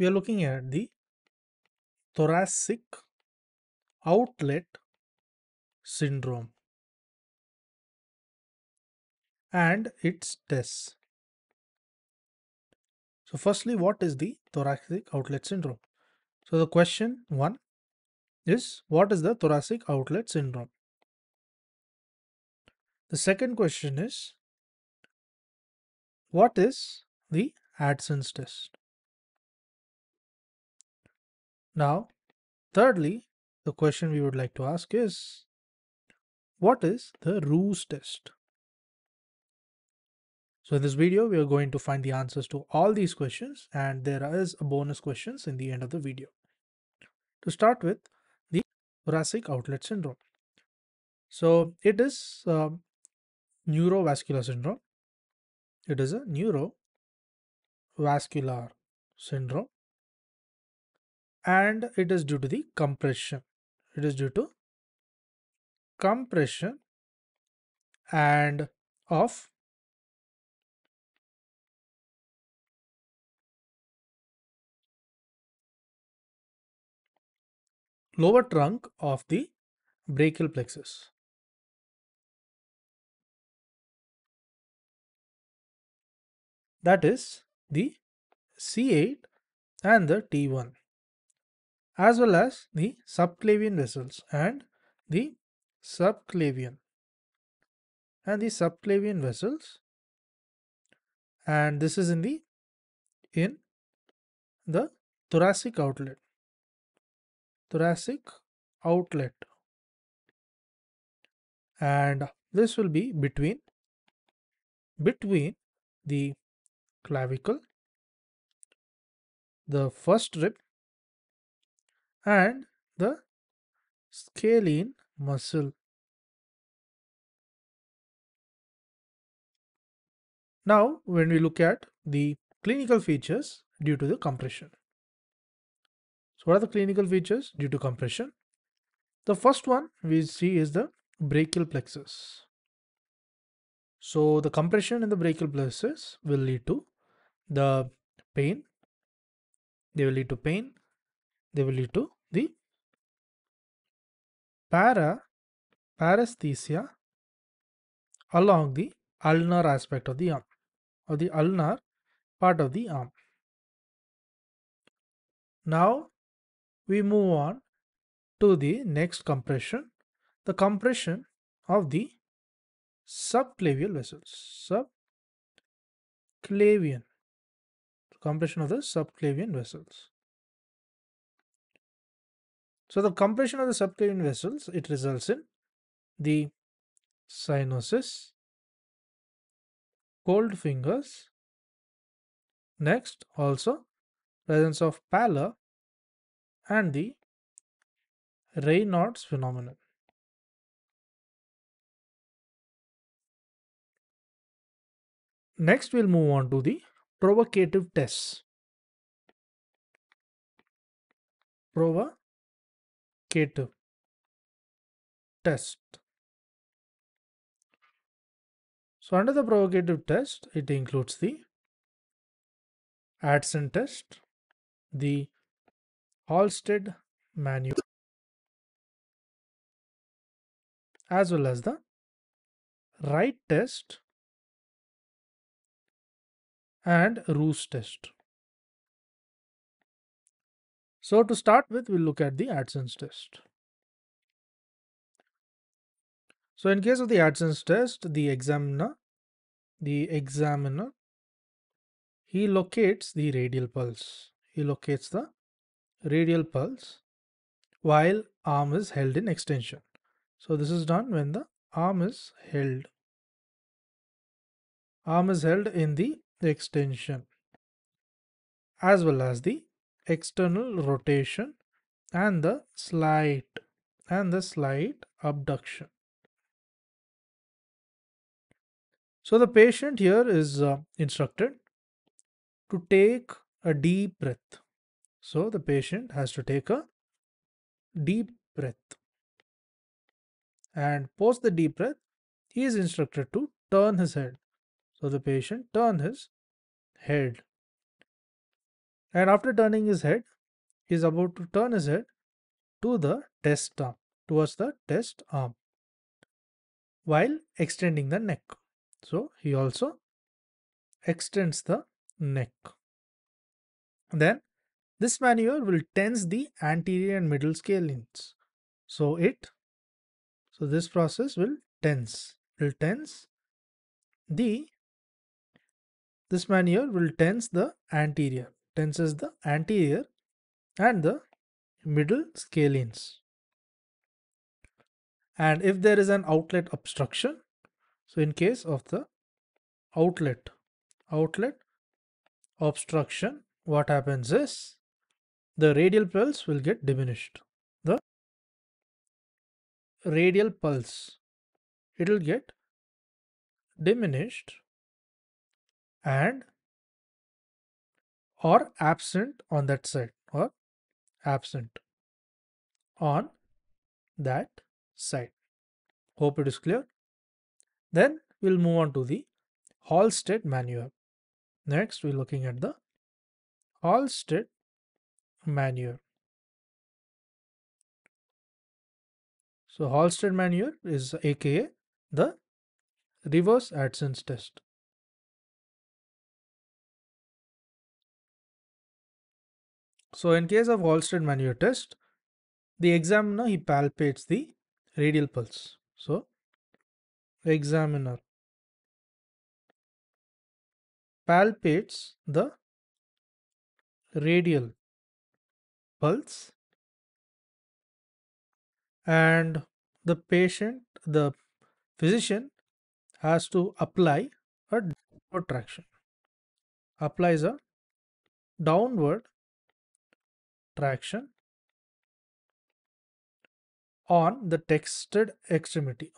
we are looking at the thoracic outlet syndrome and its tests. So firstly, what is the thoracic outlet syndrome? So the question 1 is, what is the thoracic outlet syndrome? The second question is, what is the Adson's test? Now, thirdly, the question we would like to ask is, what is the Roos test? So in this video, we are going to find the answers to all these questions, and there is a bonus questions in the end of the video. To start with, the thoracic outlet syndrome. So it is neurovascular syndrome. It is a neurovascular syndrome, and it is due to the compression. It is due to compression and of lower trunk of the brachial plexus. That is the C8 and the T1, as well as the subclavian vessels and the subclavian vessels, and this is in the thoracic outlet, and this will be between the clavicle, the first rib, and the scalene muscle. Now, when we look at the clinical features due to the compression. So what are the clinical features due to compression? The first one we see is the brachial plexus. So the compression in the brachial plexus will lead to the pain. They will lead to pain. They will lead to the paresthesia along the ulnar aspect of the arm, or the ulnar part of the arm. Now we move on to the next compression, the compression of the subclavian vessels. Compression of the subclavian vessels. So the compression of the subclavian vessels, it results in the cyanosis, cold fingers. Next, also presence of pallor and the Raynaud's phenomenon. Next, we'll move on to the provocative tests. Provocative test. So under the provocative test, it includes the Adson test, the Halsted manual, as well as the Wright test and Roos test. So to start with, we'll look at the Adson's test. So in case of the Adson's test, the examiner, he locates the radial pulse. He locates the radial pulse while arm is held in extension. So this is done when the arm is held in the extension, as well as the external rotation and the slight abduction. So the patient here is instructed to take a deep breath. So the patient has to take a deep breath, and post the deep breath, he is instructed to turn his head. So the patient turn his head. And after turning his head, he is about to turn his head to the test arm, towards the test arm, while extending the neck. So he also extends the neck. Then this maneuver will tense the anterior and middle scalenes. So this process will tense the this maneuver will tenses the anterior and the middle scalenes. And if there is an outlet obstruction, so in case of the outlet obstruction, what happens is the radial pulse will get diminished. The radial pulse, it will get diminished and or absent on that side, or absent on that side. Hope it is clear. Then we'll move on to the Halsted maneuver. Next, we're looking at the Halsted maneuver. So Halsted maneuver is aka the reverse Adson's test. So in case of Halsted maneuver test, the examiner, he palpates the radial pulse. So examiner palpates the radial pulse, and the physician has to apply a downward traction. Applies a downward traction on the tested extremity,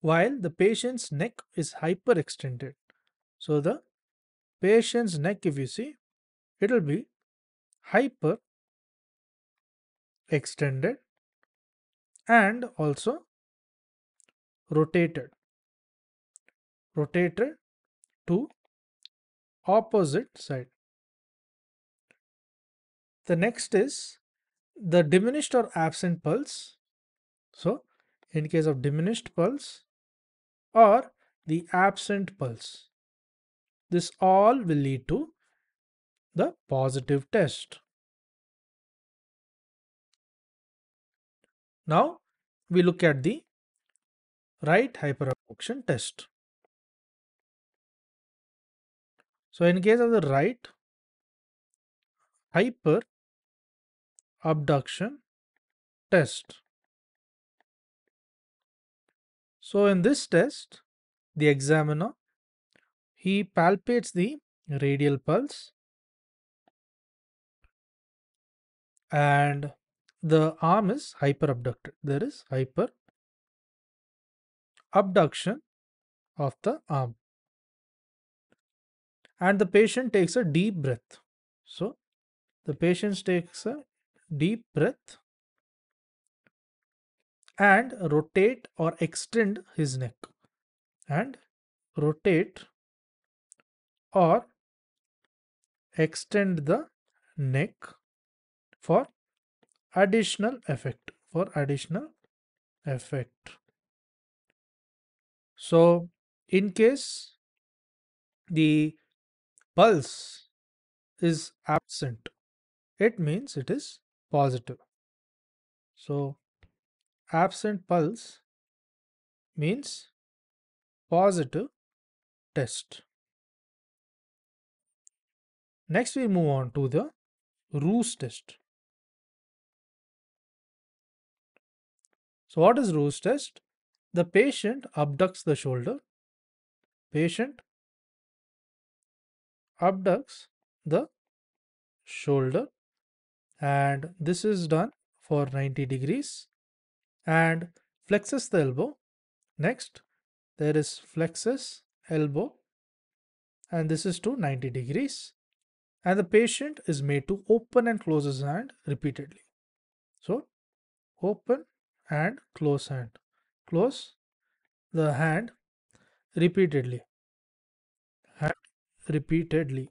while the patient's neck is hyperextended. So the patient's neck, if you see, it will be hyper extended and also rotated to opposite side. The next is the diminished or absent pulse. So in case of diminished pulse or the absent pulse, this all will lead to the positive test. Now we look at the right hyperabduction test. So in case of the right hyperabduction test, so in this test, the examiner, he palpates the radial pulse and the arm is hyperabducted. There is hyperabduction of the arm. And the patient takes a deep breath. So the patient takes a deep breath and rotate or extend his neck. And rotate or extend the neck for additional effect. So in case the pulse is absent, it means it is positive. So absent pulse means positive test. Next we move on to the Roos test. So what is Roos test? The patient abducts the shoulder. Patient abducts the shoulder, and this is done for 90 degrees, and flexes the elbow. Next there is flexes elbow, and this is to 90 degrees, and the patient is made to open and close his hand repeatedly. So open and close hand, close the hand repeatedly. and repeatedly.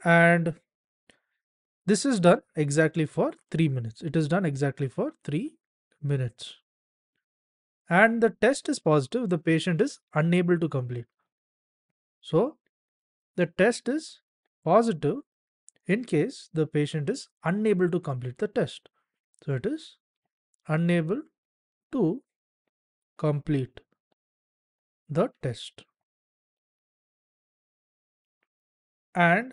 And this is done exactly for 3 minutes. It is done exactly for 3 minutes. And the test is positive, the patient is unable to complete. So the test is positive in case the patient is unable to complete the test. So it is unable to complete the test. And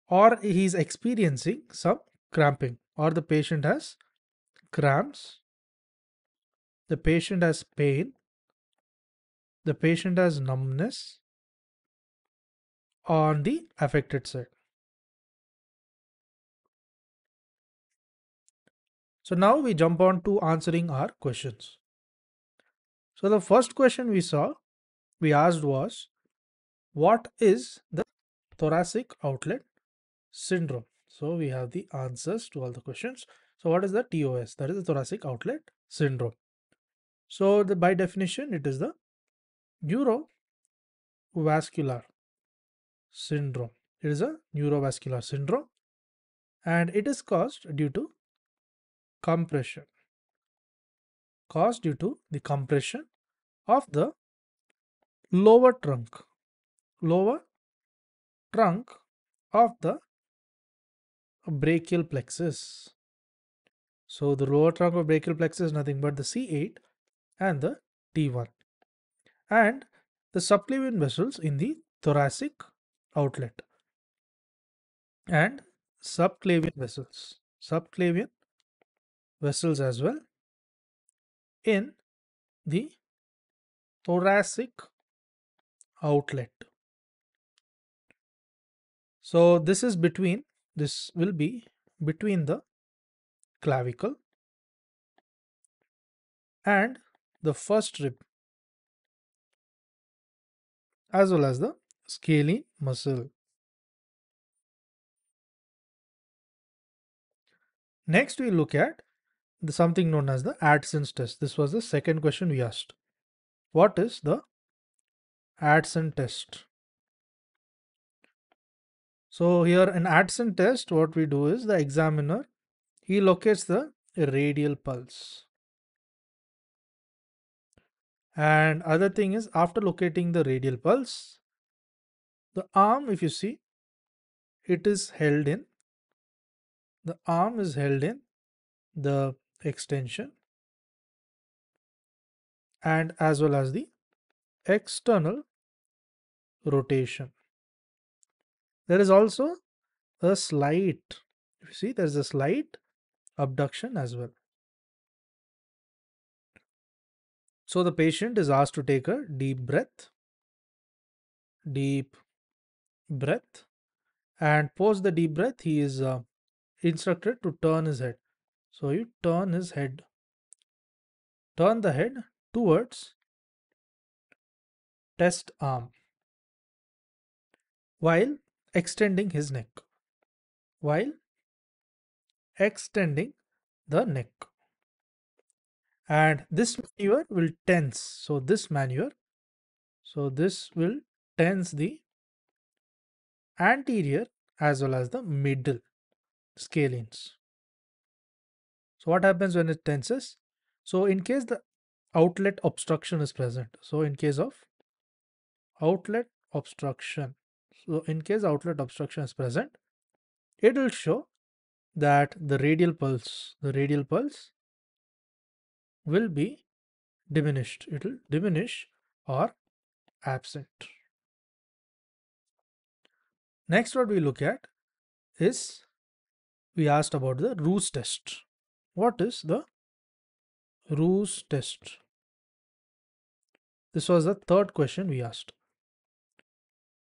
or he is experiencing some cramping, or the patient has cramps, the patient has pain, the patient has numbness on the affected side. So now we jump on to answering our questions. So the first question we asked was, what is the thoracic outlet syndrome? So we have the answers to all the questions. So what is the TOS? That is the thoracic outlet syndrome. So by definition, it is the neurovascular syndrome. It is a neurovascular syndrome, and it is caused due to compression. Caused due to the compression of the lower trunk, lower trunk of the brachial plexus. So the lower trunk of brachial plexus is nothing but the C8 and the T1, and the subclavian vessels in the thoracic outlet, and subclavian vessels as well in the thoracic outlet. So this will be between the clavicle and the first rib, as well as the scalene muscle. Next we look at something known as the Adson's test. This was the second question we asked. What is the Adson test? So here in Adson test, what we do is the examiner, he locates the radial pulse. And other thing is, after locating the radial pulse, the arm, if you see, it is held in, the arm is held in the extension and as well as the external rotation. There is also a slight, if you see, there is a slight abduction as well. So the patient is asked to take a deep breath, and post the deep breath, he is instructed to turn his head. So you turn the head towards test arm while extending his neck, while extending the neck. And this maneuver will tense. So this will tense the anterior as well as the middle scalenes. So what happens when it tenses? So in case the outlet obstruction is present, so in case outlet obstruction is present, it will show that the radial pulse will be diminished. It will diminish or absent. Next, what we look at is, we asked about the Roos test. What is the Roos test? This was the third question we asked.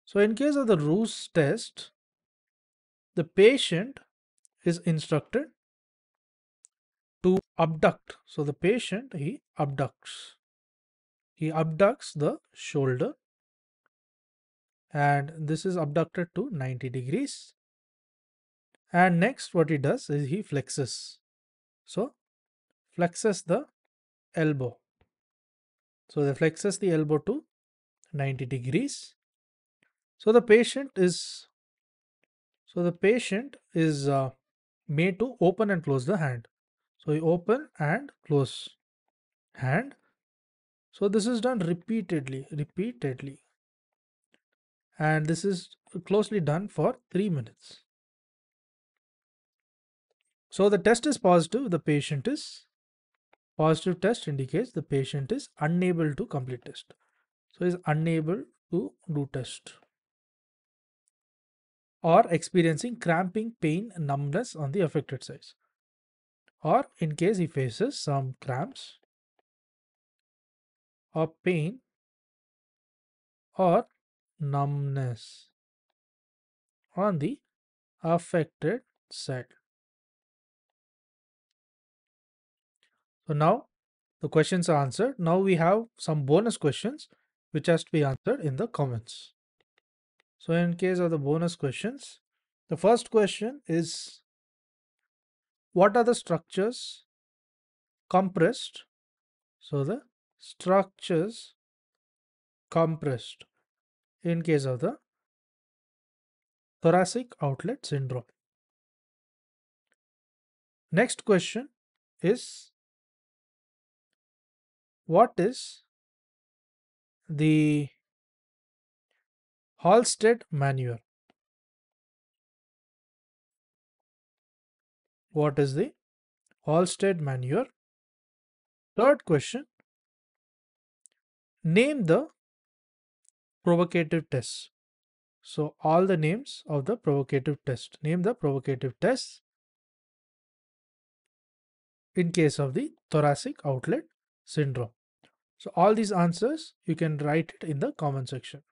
So in case of the Roos test, the patient is instructed to abduct. So the patient, he abducts the shoulder, and this is abducted to 90 degrees. And next what he does is he flexes. So flexes the elbow. So they flexes the elbow to 90 degrees. So the patient is made to open and close the hand. So you open and close hand. So this is done repeatedly, and this is closely done for 3 minutes. So the test is positive. The patient is positive. Test indicates the patient is unable to complete test. So is unable to do test, or experiencing cramping, pain, numbness on the affected sides, or in case he faces some cramps or pain or numbness on the affected side. So now the questions are answered. Now we have some bonus questions which has to be answered in the comments. So in case of the bonus questions, the first question is, what are the structures compressed? So the structures compressed in case of the thoracic outlet syndrome. Next question is, what is the Halsted maneuver? What is the Halsted maneuver? Third question, name the provocative tests. So all the names of the provocative test. Name the provocative tests in case of the thoracic outlet syndrome. So all these answers you can write it in the comment section.